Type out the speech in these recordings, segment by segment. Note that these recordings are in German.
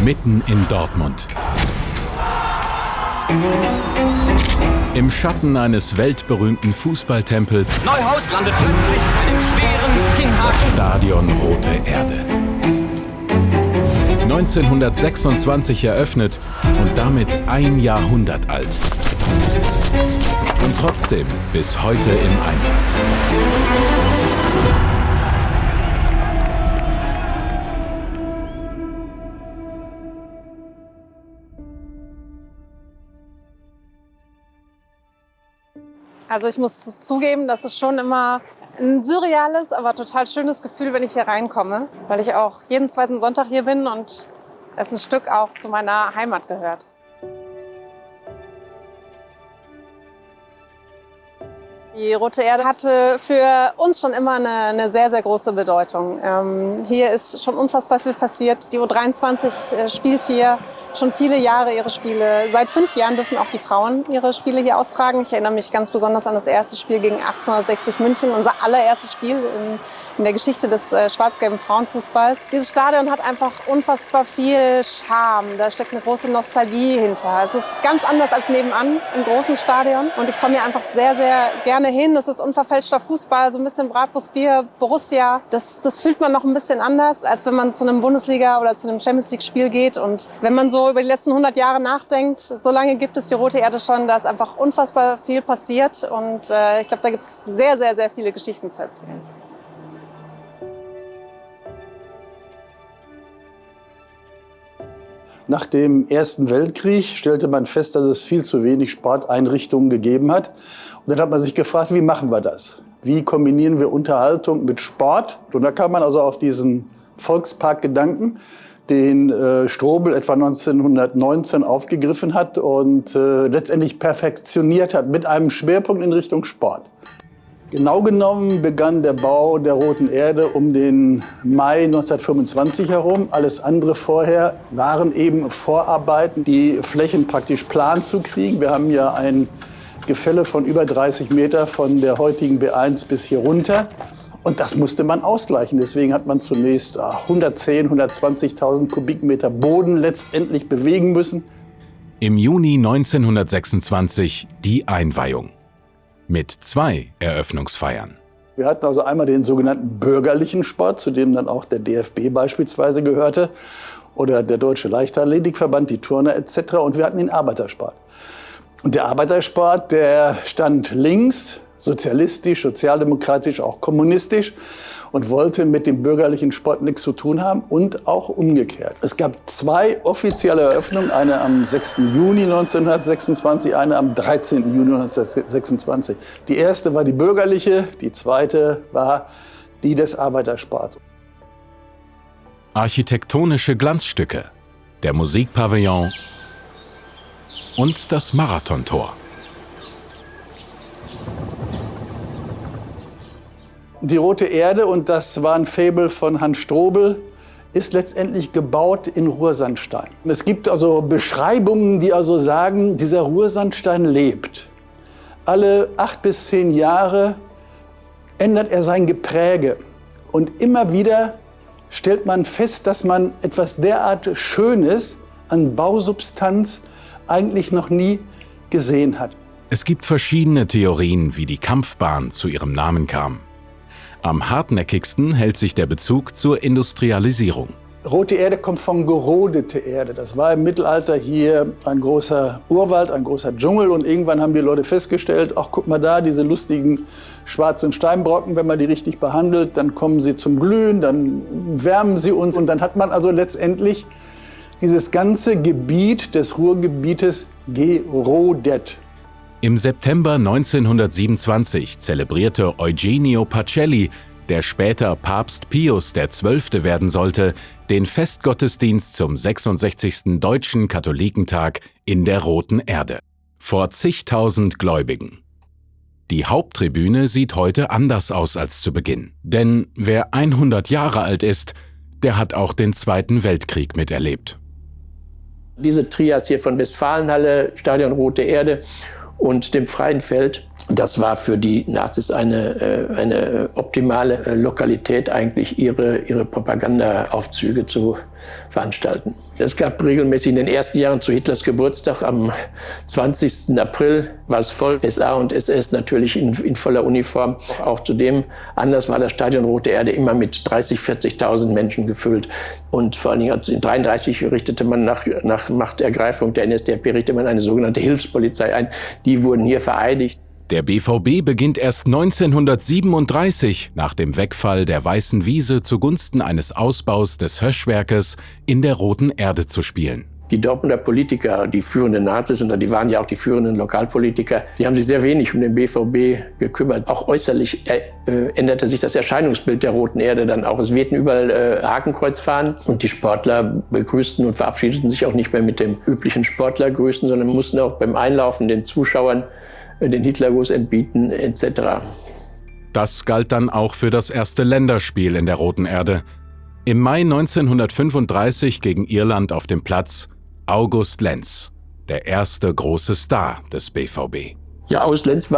mitten in Dortmund. Im Schatten eines weltberühmten Fußballtempels Neuhaus landet plötzlich in einem schweren Kinnhaken. Stadion Rote Erde. 1926 eröffnet und damit ein Jahrhundert alt. Und trotzdem bis heute im Einsatz. Also ich muss zugeben, das ist schon immer ein surreales, aber total schönes Gefühl, wenn ich hier reinkomme, weil ich auch jeden zweiten Sonntag hier bin und es ein Stück auch zu meiner Heimat gehört. Die Rote Erde hatte für uns schon immer eine sehr, sehr große Bedeutung. Hier ist schon unfassbar viel passiert. Die U23 spielt hier schon viele Jahre ihre Spiele. Seit 5 Jahren dürfen auch die Frauen ihre Spiele hier austragen. Ich erinnere mich ganz besonders an das erste Spiel gegen 1860 München, unser allererstes Spiel in der Geschichte des schwarz-gelben Frauenfußballs. Dieses Stadion hat einfach unfassbar viel Charme. Da steckt eine große Nostalgie hinter. Es ist ganz anders als nebenan im großen Stadion. Und ich komme hier einfach sehr, sehr gerne hin. Das ist unverfälschter Fußball, so ein bisschen Bratwurst, Bier, Borussia. Das fühlt man noch ein bisschen anders, als wenn man zu einem Bundesliga- oder zu einem Champions-League-Spiel geht. Und wenn man so über die letzten 100 Jahre nachdenkt, so lange gibt es die Rote Erde schon, da ist einfach unfassbar viel passiert. Und ich glaube, da gibt es sehr, sehr, sehr viele Geschichten zu erzählen. Nach dem Ersten Weltkrieg stellte man fest, dass es viel zu wenig Sporteinrichtungen gegeben hat. Und dann hat man sich gefragt, wie machen wir das? Wie kombinieren wir Unterhaltung mit Sport? Und da kam man also auf diesen Volkspark-Gedanken, den Strobel etwa 1919 aufgegriffen hat und letztendlich perfektioniert hat mit einem Schwerpunkt in Richtung Sport. Genau genommen begann der Bau der Roten Erde um den Mai 1925 herum. Alles andere vorher waren eben Vorarbeiten, die Flächen praktisch plan zu kriegen. Wir haben ja ein Gefälle von über 30 Meter von der heutigen B1 bis hier runter. Und das musste man ausgleichen. Deswegen hat man zunächst 110.000, 120.000 Kubikmeter Boden letztendlich bewegen müssen. Im Juni 1926 die Einweihung. Mit 2 Eröffnungsfeiern. Wir hatten also einmal den sogenannten bürgerlichen Sport, zu dem dann auch der DFB beispielsweise gehörte, oder der Deutsche Leichtathletikverband, die Turner etc. Und wir hatten den Arbeitersport. Und der Arbeitersport, der stand links, sozialistisch, sozialdemokratisch, auch kommunistisch und wollte mit dem bürgerlichen Sport nichts zu tun haben und auch umgekehrt. Es gab 2 offizielle Eröffnungen, eine am 6. Juni 1926, eine am 13. Juni 1926. Die erste war die bürgerliche, die zweite war die des Arbeitersports. Architektonische Glanzstücke, der Musikpavillon und das Marathontor. Die Rote Erde, und das war ein Faible von Hans Strobel, ist letztendlich gebaut in Ruhrsandstein. Es gibt also Beschreibungen, die also sagen, dieser Ruhrsandstein lebt. Alle 8 bis 10 Jahre ändert er sein Gepräge. Und immer wieder stellt man fest, dass man etwas derart Schönes an Bausubstanz eigentlich noch nie gesehen hat. Es gibt verschiedene Theorien, wie die Kampfbahn zu ihrem Namen kam. Am hartnäckigsten hält sich der Bezug zur Industrialisierung. Rote Erde kommt von gerodete Erde. Das war im Mittelalter hier ein großer Urwald, ein großer Dschungel. Und irgendwann haben die Leute festgestellt, ach guck mal da, diese lustigen schwarzen Steinbrocken, wenn man die richtig behandelt, dann kommen sie zum Glühen, dann wärmen sie uns. Und dann hat man also letztendlich dieses ganze Gebiet des Ruhrgebietes gerodet. Im September 1927 zelebrierte Eugenio Pacelli, der später Papst Pius XII. Werden sollte, den Festgottesdienst zum 66. Deutschen Katholikentag in der Roten Erde. Vor zigtausend Gläubigen. Die Haupttribüne sieht heute anders aus als zu Beginn. Denn wer 100 Jahre alt ist, der hat auch den Zweiten Weltkrieg miterlebt. Diese Trias hier von Westfalenhalle, Stadion Rote Erde und dem freien Feld Das war für die Nazis eine optimale Lokalität, eigentlich ihre Propagandaaufzüge zu veranstalten. Es gab regelmäßig in den ersten Jahren zu Hitlers Geburtstag am 20. April war es voll. SA und SS natürlich in voller Uniform. Auch zu dem Anlass war das Stadion Rote Erde immer mit 30.000, 40.000 Menschen gefüllt. Und vor allen Dingen in 1933 richtete man nach Machtergreifung der NSDAP eine sogenannte Hilfspolizei ein. Die wurden hier vereidigt. Der BVB beginnt erst 1937 nach dem Wegfall der Weißen Wiese zugunsten eines Ausbaus des Höschwerkes in der Roten Erde zu spielen. Die Dortmunder Politiker, die führenden Nazis, und die waren ja auch die führenden Lokalpolitiker, die haben sich sehr wenig um den BVB gekümmert. Auch äußerlich änderte sich das Erscheinungsbild der Roten Erde dann auch. Es wehten überall Hakenkreuzfahnen und die Sportler begrüßten und verabschiedeten sich auch nicht mehr mit dem üblichen Sportlergrüßen, sondern mussten auch beim Einlaufen den Zuschauern den Hitlergruß entbieten etc. Das galt dann auch für das erste Länderspiel in der Roten Erde. Im Mai 1935 gegen Irland auf dem Platz August Lenz, der erste große Star des BVB. Ja, August Lenz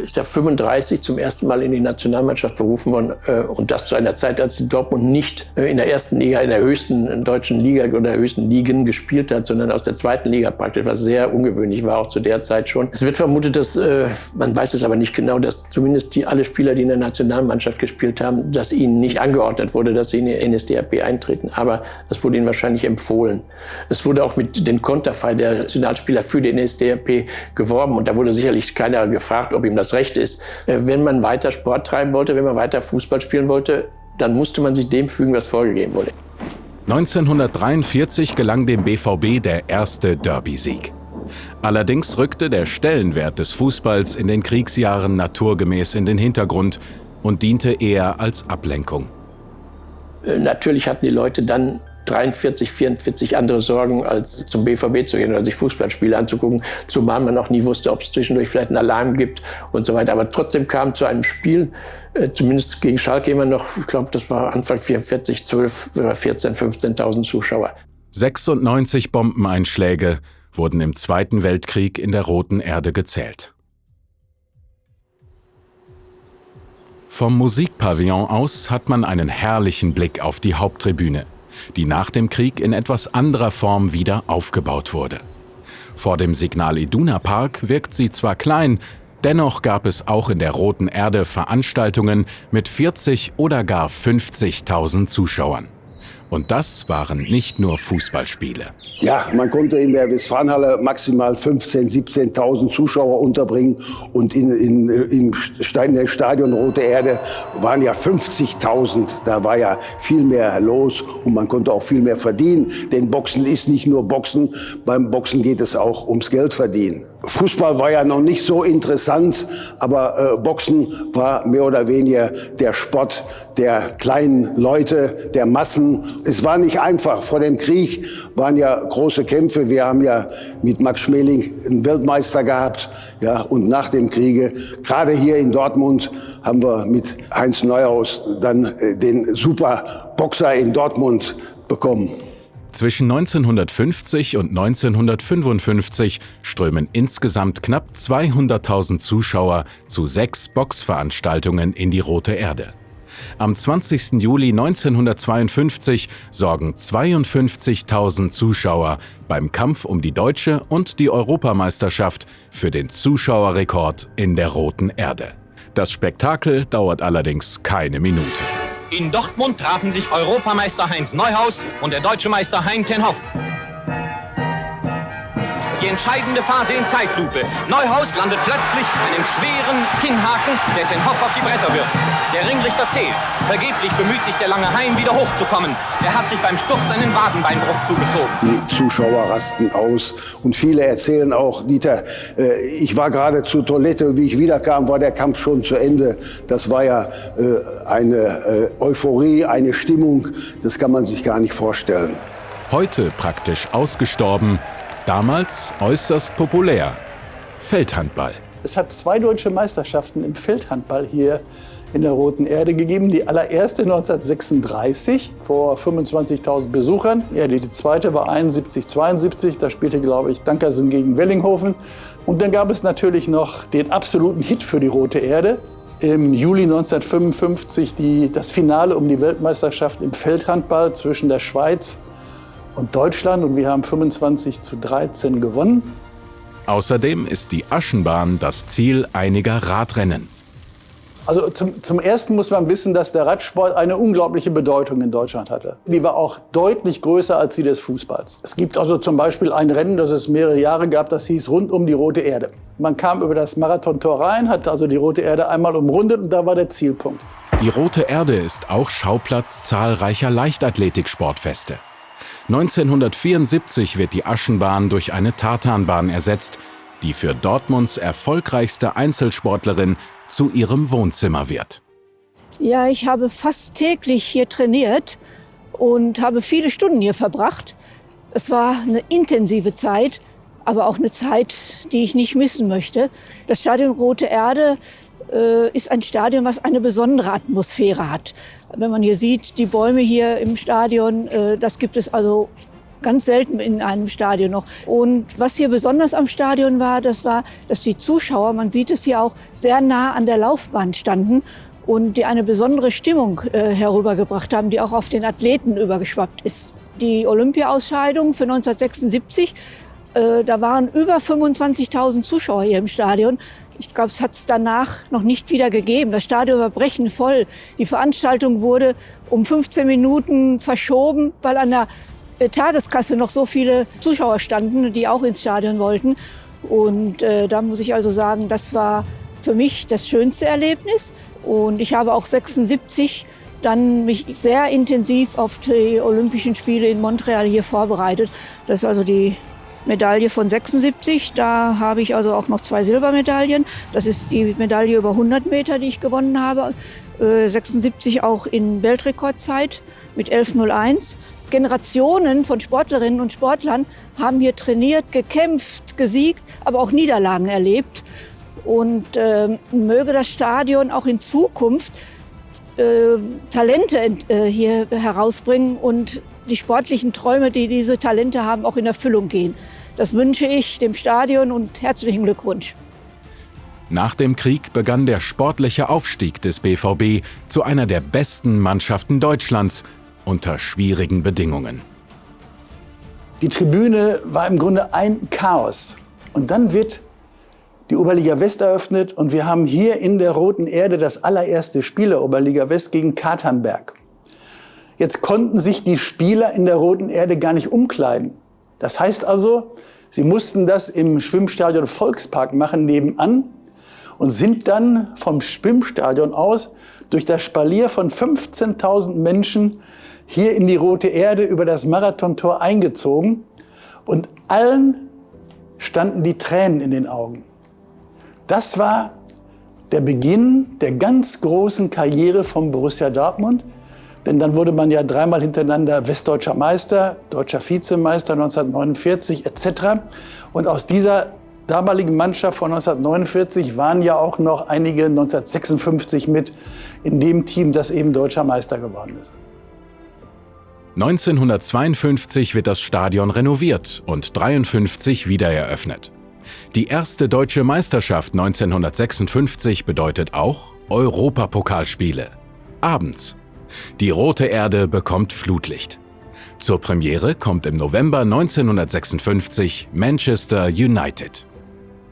ist ja 35 zum ersten Mal in die Nationalmannschaft berufen worden und das zu einer Zeit, als Dortmund nicht in der ersten Liga, in der höchsten deutschen Liga oder höchsten Ligen gespielt hat, sondern aus der zweiten Liga praktisch, was sehr ungewöhnlich war, auch zu der Zeit schon. Es wird vermutet, dass, man weiß es aber nicht genau, dass zumindest alle Spieler, die in der Nationalmannschaft gespielt haben, dass ihnen nicht angeordnet wurde, dass sie in die NSDAP eintreten, aber das wurde ihnen wahrscheinlich empfohlen. Es wurde auch mit dem Konterfei der Nationalspieler für die NSDAP geworben und da wurde sicherlich keiner gefragt, ob ihm das recht ist. Wenn man weiter Sport treiben wollte, wenn man weiter Fußball spielen wollte, dann musste man sich dem fügen, was vorgegeben wurde. 1943 gelang dem BVB der erste Derby-Sieg. Allerdings rückte der Stellenwert des Fußballs in den Kriegsjahren naturgemäß in den Hintergrund und diente eher als Ablenkung. Natürlich hatten die Leute dann 43, 44 andere Sorgen, als zum BVB zu gehen oder sich Fußballspiele anzugucken, zumal man auch nie wusste, ob es zwischendurch vielleicht einen Alarm gibt und so weiter. Aber trotzdem kam zu einem Spiel, zumindest gegen Schalke immer noch, ich glaube, das war Anfang 44, 12 oder 14, 15.000 Zuschauer. 96 Bombeneinschläge wurden im Zweiten Weltkrieg in der Roten Erde gezählt. Vom Musikpavillon aus hat man einen herrlichen Blick auf die Haupttribüne, die nach dem Krieg in etwas anderer Form wieder aufgebaut wurde. Vor dem Signal Iduna Park wirkt sie zwar klein, dennoch gab es auch in der Roten Erde Veranstaltungen mit 40 oder gar 50.000 Zuschauern. Und das waren nicht nur Fußballspiele. Ja, man konnte in der Westfalenhalle maximal 15.000, 17.000 Zuschauer unterbringen. Und im Stadion Rote Erde waren ja 50.000. Da war ja viel mehr los und man konnte auch viel mehr verdienen. Denn Boxen ist nicht nur Boxen, beim Boxen geht es auch ums Geld verdienen. Fußball war ja noch nicht so interessant, aber Boxen war mehr oder weniger der Sport der kleinen Leute, der Massen. Es war nicht einfach. Vor dem Krieg waren ja große Kämpfe. Wir haben ja mit Max Schmeling einen Weltmeister gehabt. Ja, und nach dem Kriege, gerade hier in Dortmund, haben wir mit Heinz Neuhaus dann den Superboxer in Dortmund bekommen. Zwischen 1950 und 1955 strömen insgesamt knapp 200.000 Zuschauer zu 6 Boxveranstaltungen in die Rote Erde. Am 20. Juli 1952 sorgen 52.000 Zuschauer beim Kampf um die Deutsche und die Europameisterschaft für den Zuschauerrekord in der Roten Erde. Das Spektakel dauert allerdings keine Minute. In Dortmund trafen sich Europameister Heinz Neuhaus und der deutsche Meister Hein ten Hoff. Die entscheidende Phase in Zeitlupe. Neuhaus landet plötzlich einen schweren Kinnhaken, der ten Hoff auf die Bretter wirft. Der Ringrichter zählt. Vergeblich bemüht sich der lange Hein, wieder hochzukommen. Er hat sich beim Sturz einen Wadenbeinbruch zugezogen. Die Zuschauer rasten aus und viele erzählen auch, Dieter, ich war gerade zur Toilette, wie ich wiederkam, war der Kampf schon zu Ende. Das war ja eine Euphorie, eine Stimmung, das kann man sich gar nicht vorstellen. Heute praktisch ausgestorben, damals äußerst populär. Feldhandball. Es hat 2 deutsche Meisterschaften im Feldhandball hier in der Roten Erde gegeben. Die allererste 1936 vor 25.000 Besuchern. Ja, die zweite war 71, 72. Da spielte, glaube ich, Dankersen gegen Wellinghofen. Und dann gab es natürlich noch den absoluten Hit für die Rote Erde. Im Juli 1955 das Finale um die Weltmeisterschaft im Feldhandball zwischen der Schweiz und Deutschland. Und wir haben 25:13 gewonnen. Außerdem ist die Aschenbahn das Ziel einiger Radrennen. Also zum Ersten muss man wissen, dass der Radsport eine unglaubliche Bedeutung in Deutschland hatte. Die war auch deutlich größer als die des Fußballs. Es gibt also zum Beispiel ein Rennen, das es mehrere Jahre gab, das hieß Rund um die Rote Erde. Man kam über das Marathontor rein, hat also die Rote Erde einmal umrundet und da war der Zielpunkt. Die Rote Erde ist auch Schauplatz zahlreicher Leichtathletik-Sportfeste. 1974 wird die Aschenbahn durch eine Tartanbahn ersetzt, die für Dortmunds erfolgreichste Einzelsportlerin zu ihrem Wohnzimmer wird. Ja, ich habe fast täglich hier trainiert und habe viele Stunden hier verbracht. Es war eine intensive Zeit, aber auch eine Zeit, die ich nicht missen möchte. Das Stadion Rote Erde ist ein Stadion, was eine besondere Atmosphäre hat. Wenn man hier sieht, die Bäume hier im Stadion, das gibt es also ganz selten in einem Stadion noch. Und was hier besonders am Stadion war, dass die Zuschauer, man sieht es hier auch, sehr nah an der Laufbahn standen und die eine besondere Stimmung herübergebracht haben, die auch auf den Athleten übergeschwappt ist. Die Olympia-Ausscheidung für 1976, da waren über 25.000 Zuschauer hier im Stadion. Ich glaube, es hat es danach noch nicht wieder gegeben. Das Stadion war brechend voll. Die Veranstaltung wurde um 15 Minuten verschoben, weil an der Tageskasse noch so viele Zuschauer standen, die auch ins Stadion wollten. Und da muss ich also sagen, das war für mich das schönste Erlebnis. Und ich habe auch 76 dann mich sehr intensiv auf die Olympischen Spiele in Montreal hier vorbereitet. Das ist also die Medaille von 76. Da habe ich also auch noch 2 Silbermedaillen. Das ist die Medaille über 100 Meter, die ich gewonnen habe. 76 auch in Weltrekordzeit mit 11:01. Generationen von Sportlerinnen und Sportlern haben hier trainiert, gekämpft, gesiegt, aber auch Niederlagen erlebt. Und möge das Stadion auch in Zukunft Talente hier herausbringen und die sportlichen Träume, die diese Talente haben, auch in Erfüllung gehen. Das wünsche ich dem Stadion und herzlichen Glückwunsch. Nach dem Krieg begann der sportliche Aufstieg des BVB zu einer der besten Mannschaften Deutschlands unter schwierigen Bedingungen. Die Tribüne war im Grunde ein Chaos. Und dann wird die Oberliga West eröffnet und wir haben hier in der Roten Erde das allererste Spiel der Oberliga West gegen Katernberg. Jetzt konnten sich die Spieler in der Roten Erde gar nicht umkleiden. Das heißt also, sie mussten das im Schwimmstadion Volkspark machen nebenan und sind dann vom Schwimmstadion aus durch das Spalier von 15.000 Menschen hier in die Rote Erde über das Marathontor eingezogen. Und allen standen die Tränen in den Augen. Das war der Beginn der ganz großen Karriere von Borussia Dortmund. Denn dann wurde man ja 3-mal hintereinander westdeutscher Meister, deutscher Vizemeister 1949 etc. Und aus dieser damaligen Mannschaft von 1949 waren ja auch noch einige 1956 mit in dem Team, das eben deutscher Meister geworden ist. 1952 wird das Stadion renoviert und 1953 wieder eröffnet. Die erste deutsche Meisterschaft 1956 bedeutet auch Europapokalspiele. Abends. Die Rote Erde bekommt Flutlicht. Zur Premiere kommt im November 1956 Manchester United.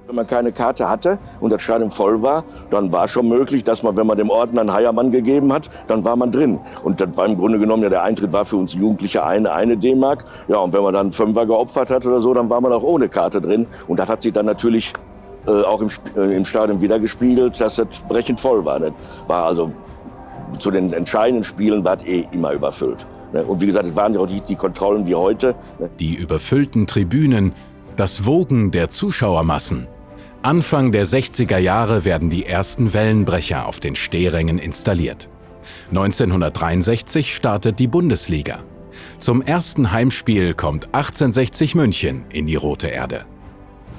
Wenn man keine Karte hatte und das Stadion voll war, dann war schon möglich, dass man, wenn man dem Ordner einen Heiermann gegeben hat, dann war man drin. Und das war im Grunde genommen, ja, der Eintritt war für uns Jugendliche eine D-Mark. Ja, und wenn man dann einen Fünfer geopfert hat oder so, dann war man auch ohne Karte drin. Und das hat sich dann natürlich auch im Stadion wieder gespiegelt, dass das brechend voll war. Das war also zu den entscheidenden Spielen war es immer überfüllt. Und wie gesagt, es waren ja auch nicht die Kontrollen wie heute. Die überfüllten Tribünen, das Wogen der Zuschauermassen. Anfang der 60er Jahre werden die ersten Wellenbrecher auf den Stehrängen installiert. 1963 startet die Bundesliga. Zum ersten Heimspiel kommt 1860 München in die Rote Erde.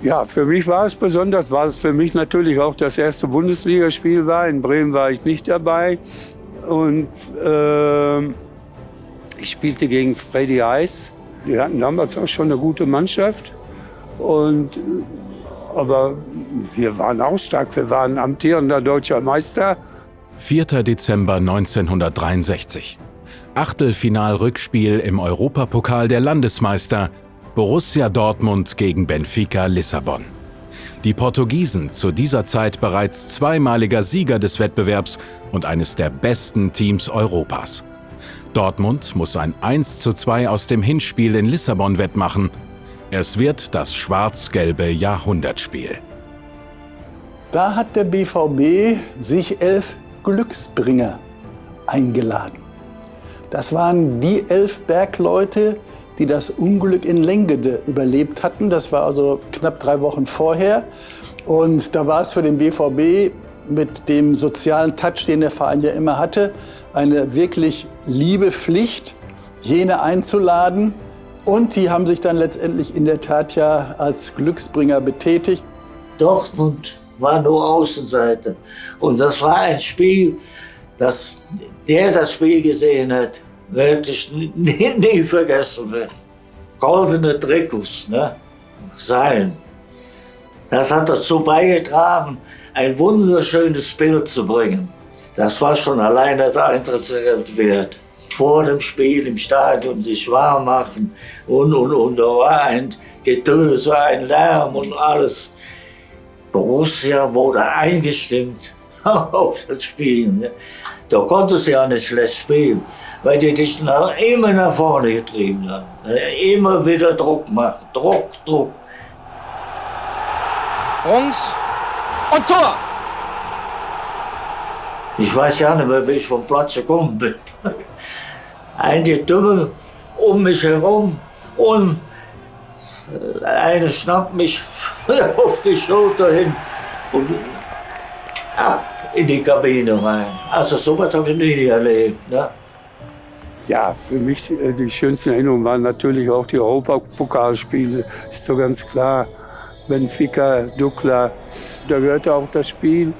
Ja, für mich war es besonders, weil es für mich natürlich auch das erste Bundesligaspiel war. In Bremen war ich nicht dabei. Und ich spielte gegen Freddy Heiß. Wir hatten damals auch schon eine gute Mannschaft. Und aber wir waren auch stark. Wir waren amtierender deutscher Meister. 4. Dezember 1963. Achtelfinal-Rückspiel im Europapokal der Landesmeister. Borussia Dortmund gegen Benfica Lissabon. Die Portugiesen, zu dieser Zeit bereits zweimaliger Sieger des Wettbewerbs und eines der besten Teams Europas. Dortmund muss ein 1:2 aus dem Hinspiel in Lissabon wettmachen. Es wird das schwarz-gelbe Jahrhundertspiel. Da hat der BVB sich 11 Glücksbringer eingeladen. Das waren die 11 Bergleute, die das Unglück in Lengede überlebt hatten. Das war also knapp 3 Wochen vorher. Und da war es für den BVB mit dem sozialen Touch, den der Verein ja immer hatte, eine wirklich liebe Pflicht, jene einzuladen. Und die haben sich dann letztendlich in der Tat ja als Glücksbringer betätigt. Dortmund war nur Außenseiter. Und das war ein Spiel, das Spiel gesehen hat, werde ich nie vergessen werden. Goldene Trikots, ne? Sein. Das hat dazu beigetragen, ein wunderschönes Bild zu bringen. Das war schon alleine der Eintritt wert. Vor dem Spiel im Stadion sich warm machen und da war ein Getöse, ein Lärm und alles. Borussia wurde eingestimmt auf das Spiel. Ne? Da konntest du ja nicht schlecht spielen, weil die dich immer nach vorne getrieben haben. Immer wieder Druck machen, Druck. Rungs und Tor! Ich weiß ja nicht mehr, wie ich vom Platz gekommen bin. Ein Getümmel um mich herum und eine schnappt mich auf die Schulter hin und ab in die Kabine rein. Also sowas habe ich nie erlebt. Ne? Ja, für mich die schönsten Erinnerungen waren natürlich auch die Europapokalspiele, ist so ganz klar. Benfica, Dukla, da gehörte auch das Spiel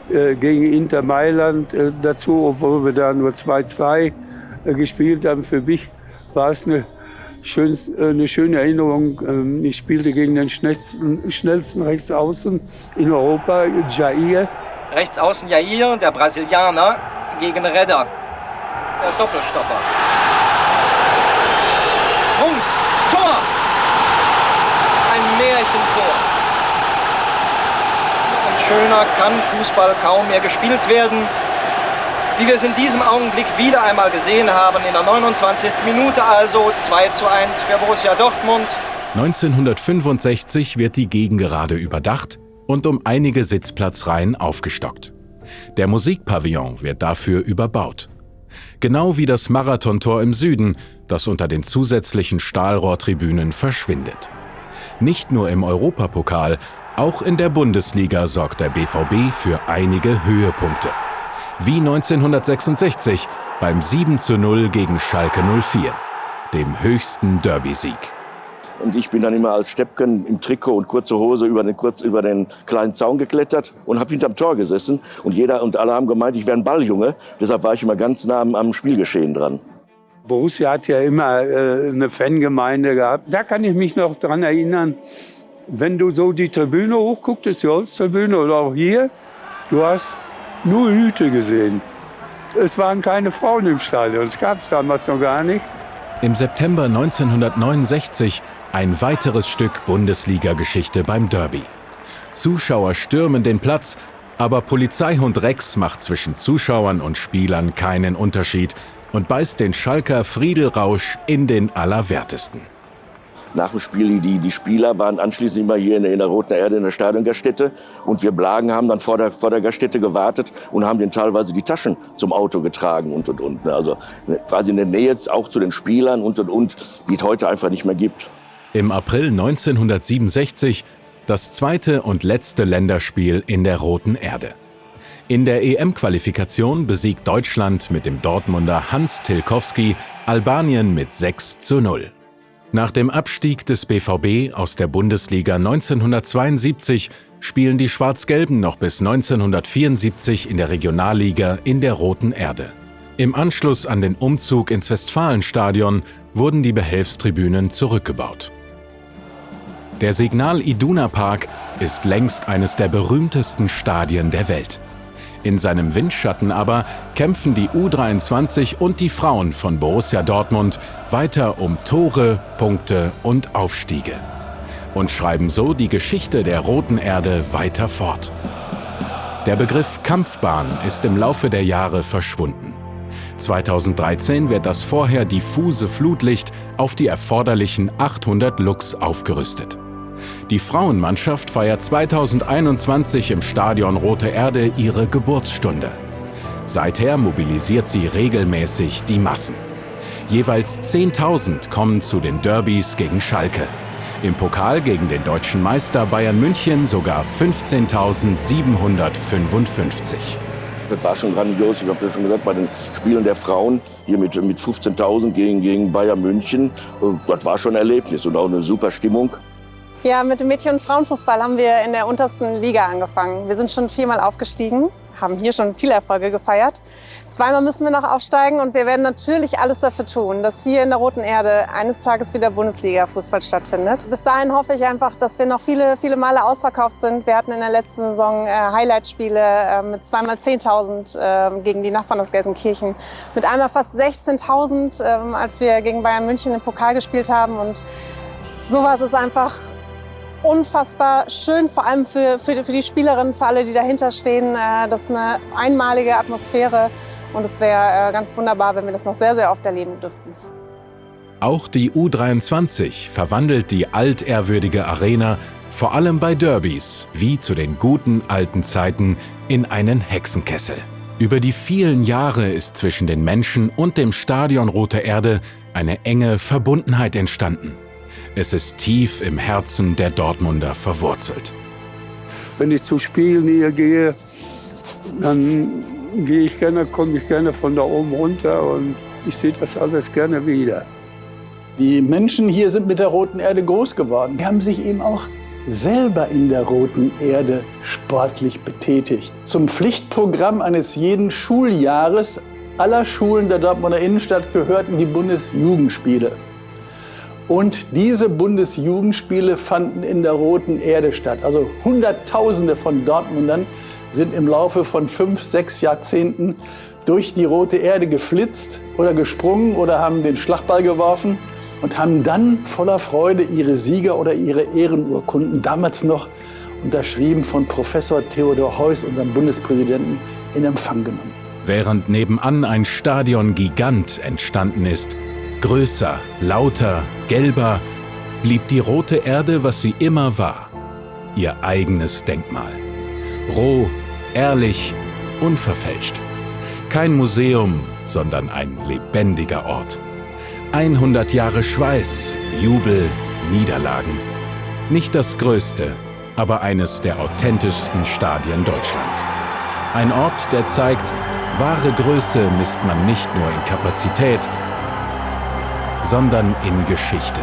gegen Inter Mailand dazu, obwohl wir da nur 2:2 gespielt haben. Für mich war es eine schöne Erinnerung. Ich spielte gegen den schnellsten Rechtsaußen in Europa, Jair. Rechtsaußen Jair, der Brasilianer, gegen Redder, der Doppelstopper. Rungs, Tor! Ein Märchentor. Und schöner kann Fußball kaum mehr gespielt werden. Wie wir es in diesem Augenblick wieder einmal gesehen haben, in der 29. Minute also 2:1 für Borussia Dortmund. 1965 wird die Gegengerade überdacht und um einige Sitzplatzreihen aufgestockt. Der Musikpavillon wird dafür überbaut. Genau wie das Marathontor im Süden, das unter den zusätzlichen Stahlrohrtribünen verschwindet. Nicht nur im Europapokal, auch in der Bundesliga sorgt der BVB für einige Höhepunkte. Wie 1966 beim 7:0 gegen Schalke 04, dem höchsten Derby-Sieg. Und ich bin dann immer als Steppken im Trikot und kurze Hose über den kleinen Zaun geklettert und habe hinterm Tor gesessen. Und alle haben gemeint, ich wäre ein Balljunge. Deshalb war ich immer ganz nah am Spielgeschehen dran. Borussia hat ja immer eine Fangemeinde gehabt. Da kann ich mich noch dran erinnern, wenn du so die Tribüne hochgucktest, die Holztribüne oder auch hier, du hast nur Hüte gesehen. Es waren keine Frauen im Stadion, das gab es damals noch gar nicht. Im September 1969 ein weiteres Stück Bundesliga-Geschichte beim Derby. Zuschauer stürmen den Platz, aber Polizeihund Rex macht zwischen Zuschauern und Spielern keinen Unterschied und beißt den Schalker Friedel Rausch in den Allerwertesten. Nach dem Spiel, die Spieler waren anschließend immer hier in der Roten Erde in der Stadiongaststätte und wir Blagen haben dann vor der Gaststätte gewartet und haben denen teilweise die Taschen zum Auto getragen und. Also quasi in der Nähe auch zu den Spielern und, die es heute einfach nicht mehr gibt. Im April 1967 das zweite und letzte Länderspiel in der Roten Erde. In der EM-Qualifikation besiegt Deutschland mit dem Dortmunder Hans Tilkowski Albanien mit 6:0. Nach dem Abstieg des BVB aus der Bundesliga 1972 spielen die Schwarz-Gelben noch bis 1974 in der Regionalliga in der Roten Erde. Im Anschluss an den Umzug ins Westfalenstadion wurden die Behelfstribünen zurückgebaut. Der Signal Iduna Park ist längst eines der berühmtesten Stadien der Welt. In seinem Windschatten aber kämpfen die U23 und die Frauen von Borussia Dortmund weiter um Tore, Punkte und Aufstiege und schreiben so die Geschichte der Roten Erde weiter fort. Der Begriff Kampfbahn ist im Laufe der Jahre verschwunden. 2013 wird das vorher diffuse Flutlicht auf die erforderlichen 800 Lux aufgerüstet. Die Frauenmannschaft feiert 2021 im Stadion Rote Erde ihre Geburtsstunde. Seither mobilisiert sie regelmäßig die Massen. Jeweils 10.000 kommen zu den Derbys gegen Schalke. Im Pokal gegen den deutschen Meister Bayern München sogar 15.755. Das war schon grandios. Ich habe das schon gesagt, bei den Spielen der Frauen hier mit 15.000 gegen Bayern München. Das war schon ein Erlebnis und auch eine super Stimmung. Ja, mit dem Mädchen- und Frauenfußball haben wir in der untersten Liga angefangen. Wir sind schon 4-mal aufgestiegen, haben hier schon viele Erfolge gefeiert. 2-mal müssen wir noch aufsteigen und wir werden natürlich alles dafür tun, dass hier in der Roten Erde eines Tages wieder Bundesliga-Fußball stattfindet. Bis dahin hoffe ich einfach, dass wir noch viele Male ausverkauft sind. Wir hatten in der letzten Saison Highlight-Spiele mit 2-mal 10.000 gegen die Nachbarn aus Gelsenkirchen. Mit einmal fast 16.000, als wir gegen Bayern München im Pokal gespielt haben. Und sowas ist einfach unfassbar schön, vor allem für die Spielerinnen, für alle, die dahinter stehen. Das ist eine einmalige Atmosphäre und es wäre ganz wunderbar, wenn wir das noch sehr, sehr oft erleben dürften. Auch die U23 verwandelt die altehrwürdige Arena vor allem bei Derbys, wie zu den guten alten Zeiten, in einen Hexenkessel. Über die vielen Jahre ist zwischen den Menschen und dem Stadion Rote Erde eine enge Verbundenheit entstanden. Es ist tief im Herzen der Dortmunder verwurzelt. Wenn ich zu Spielen hier gehe, dann komme ich gerne von da oben runter und ich sehe das alles gerne wieder. Die Menschen hier sind mit der Roten Erde groß geworden. Die haben sich eben auch selber in der Roten Erde sportlich betätigt. Zum Pflichtprogramm eines jeden Schuljahres aller Schulen der Dortmunder Innenstadt gehörten die Bundesjugendspiele. Und diese Bundesjugendspiele fanden in der Roten Erde statt. Also Hunderttausende von Dortmundern sind im Laufe von 5, 6 Jahrzehnten durch die Rote Erde geflitzt oder gesprungen oder haben den Schlagball geworfen und haben dann voller Freude ihre Sieger- oder ihre Ehrenurkunden, damals noch unterschrieben von Professor Theodor Heuss, unserem Bundespräsidenten, in Empfang genommen. Während nebenan ein Stadion-Gigant entstanden ist, größer, lauter, gelber, blieb die Rote Erde, was sie immer war. Ihr eigenes Denkmal. Roh, ehrlich, unverfälscht. Kein Museum, sondern ein lebendiger Ort. 100 Jahre Schweiß, Jubel, Niederlagen. Nicht das größte, aber eines der authentischsten Stadien Deutschlands. Ein Ort, der zeigt, wahre Größe misst man nicht nur in Kapazität, sondern in Geschichte.